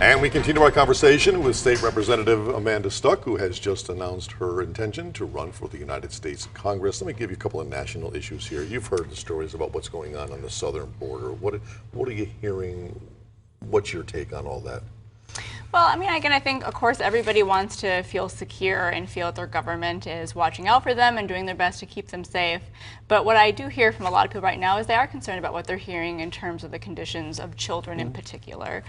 And we continue our conversation with State Representative Amanda Stuck, who has just announced her intention to run for the United States Congress. Let me give you a couple of national issues here. You've heard the stories about what's going on the southern border. What are you hearing? What's your take on all that? Well, I mean, again, I think, of course, everybody wants to feel secure and feel that their government is watching out for them and doing their best to keep them safe. But what I do hear from a lot of people right now is they are concerned about what they're hearing in terms of the conditions of children in particular.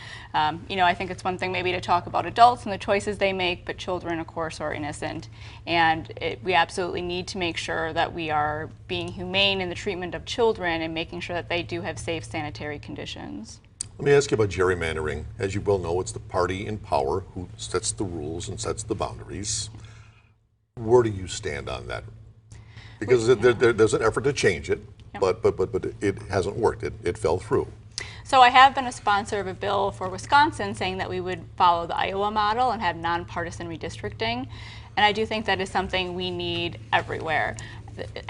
You know, I think it's one thing maybe to talk about adults and the choices they make, but children, of course, are innocent. And we absolutely need to make sure that we are being humane in the treatment of children and making sure that they do have safe sanitary conditions. Let me ask you about gerrymandering. As you well know, it's the party in power who sets the rules and sets the boundaries. Where do you stand on that? Because there's an effort to change it, but it hasn't worked. It fell through. So I have been a sponsor of a bill for Wisconsin saying that we would follow the Iowa model and have nonpartisan redistricting. And I do think that is something we need everywhere.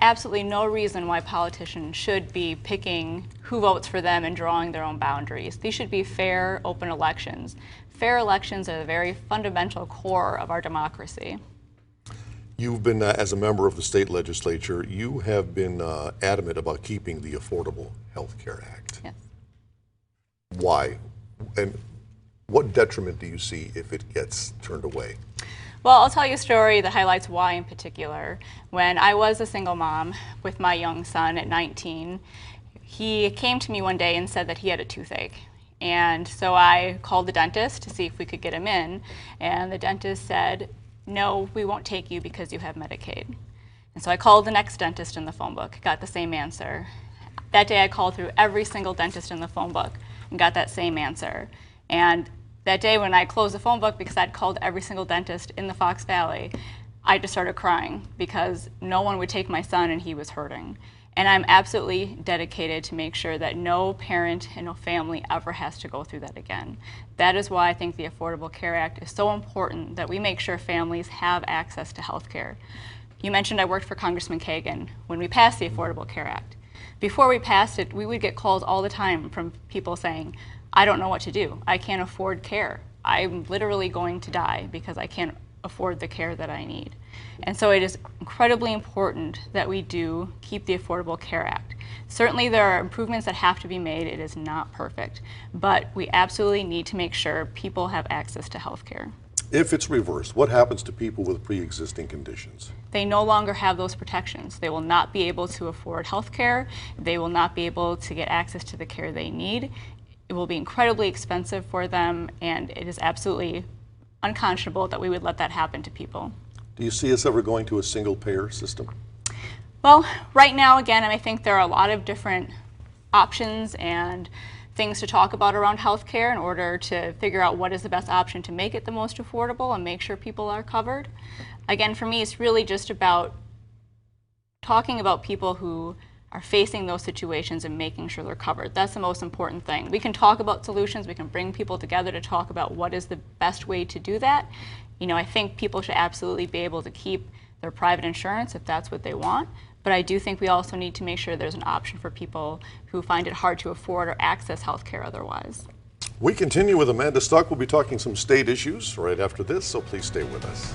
Absolutely no reason why politicians should be picking who votes for them and drawing their own boundaries. These should be fair, open elections. Fair elections are the very fundamental core of our democracy. You've been, as a member of the state legislature, you have been adamant about keeping the Affordable Health Care Act. Yes. Why? And what detriment do you see if it gets turned away? Well, I'll tell you a story that highlights why in particular. When I was a single mom with my young son at 19, he came to me one day and said that he had a toothache. And so I called the dentist to see if we could get him in. And the dentist said, no, we won't take you because you have Medicaid. And so I called the next dentist in the phone book, got the same answer. That day I called through every single dentist in the phone book and got that same answer. And that day when I closed the phone book, because I'd called every single dentist in the Fox Valley, I just started crying because no one would take my son and he was hurting. And I'm absolutely dedicated to make sure that no parent and no family ever has to go through that again. That is why I think the Affordable Care Act is so important, that we make sure families have access to health care. You mentioned I worked for Congressman Kagan when we passed the Affordable Care Act. Before we passed it, we would get calls all the time from people saying, I don't know what to do. I can't afford care. I'm literally going to die because I can't afford the care that I need. And so it is incredibly important that we do keep the Affordable Care Act. Certainly there are improvements that have to be made. It is not perfect, but we absolutely need to make sure people have access to health care. If it's reversed, what happens to people with pre-existing conditions? They no longer have those protections. They will not be able to afford health care. They will not be able to get access to the care they need. It will be incredibly expensive for them, and it is absolutely unconscionable that we would let that happen to people. Do you see us ever going to a single-payer system? Well, right now, again, I think there are a lot of different options and things to talk about around health care in order to figure out what is the best option to make it the most affordable and make sure people are covered. Again, for me, it's really just about talking about people who are facing those situations and making sure they're covered. That's the most important thing. We can talk about solutions, we can bring people together to talk about what is the best way to do that. You know, I think people should absolutely be able to keep their private insurance if that's what they want, but I do think we also need to make sure there's an option for people who find it hard to afford or access health care otherwise. We continue with Amanda Stuck. We'll be talking some state issues right after this, so please stay with us.